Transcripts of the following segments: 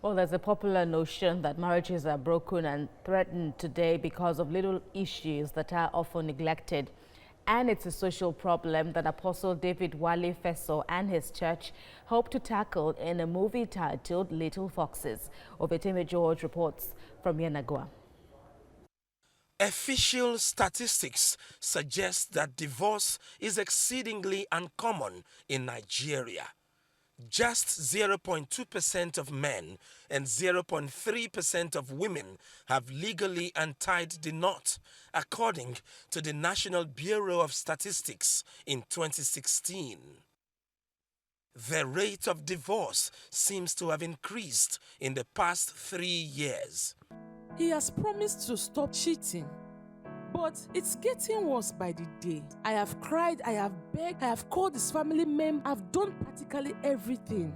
Well, there's a popular notion that marriages are broken and threatened today because of little issues that are often neglected. And it's a social problem that Apostle David Wale-Feso and his church hope to tackle in a movie titled Little Foxes. Ovieteme George reports from Yenagoa. Official statistics suggest that divorce is exceedingly uncommon in Nigeria. Just 0.2% of men and 0.3% of women have legally untied the knot, according to the National Bureau of Statistics in 2016. The rate of divorce seems to have increased in the past 3 years. He has promised to stop cheating, but it's getting worse by the day. I have cried, I have begged, I have called his family members, I've done practically everything,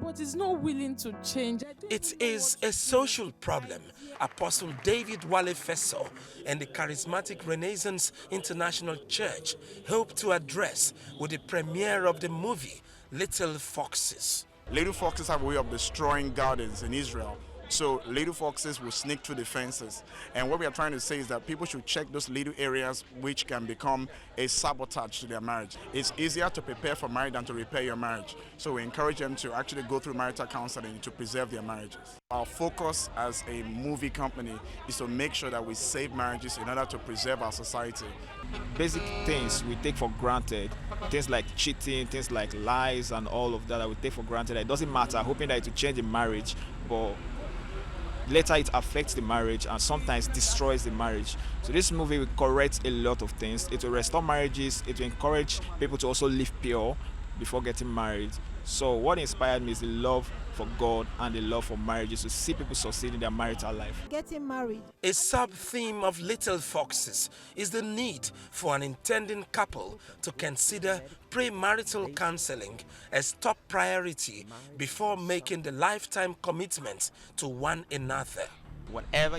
but he's not willing to change. It is a social problem. Apostle David Wale-Feso and the Charismatic Renaissance International Church hope to address with the premiere of the movie Little Foxes. Little foxes have a way of destroying gardens in Israel. So little foxes will sneak through the fences. And what we are trying to say is that people should check those little areas which can become a sabotage to their marriage. It's easier to prepare for marriage than to repair your marriage. So we encourage them to actually go through marital counseling to preserve their marriages. Our focus as a movie company is to make sure that we save marriages in order to preserve our society. Basic things we take for granted, things like cheating, things like lies and all of that we take for granted. It doesn't matter, hoping that it will change the marriage, but later it affects the marriage and sometimes destroys the marriage. So this movie will correct a lot of things. It will restore marriages. It will encourage people to also live pure before getting married. So what inspired me is the love for God and the love for marriages, to see people succeed in their marital life. Getting married. A sub-theme of Little Foxes is the need for an intending couple to consider premarital counseling as top priority before making the lifetime commitment to one another. Whatever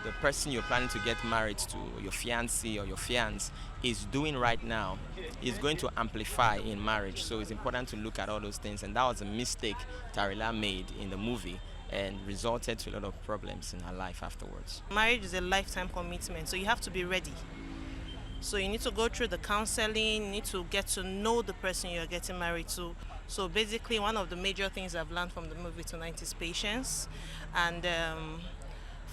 the person you're planning to get married to, your fiancé or your fiancé, is doing right now is going to amplify in marriage. So it's important to look at all those things, and that was a mistake Tarila made in the movie and resulted to a lot of problems in her life afterwards. Marriage is a lifetime commitment, so you have to be ready. So you need to go through the counseling, you need to get to know the person you're getting married to. So basically one of the major things I've learned from the movie tonight is patience and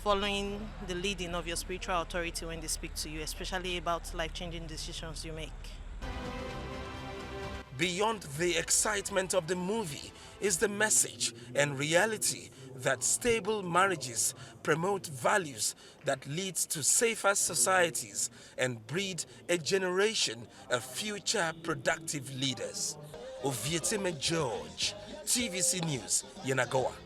following the leading of your spiritual authority when they speak to you, especially about life-changing decisions you make. Beyond the excitement of the movie is the message and reality that stable marriages promote values that leads to safer societies and breed a generation of future productive leaders. Ovieteme George, TVC News, Yenagoa.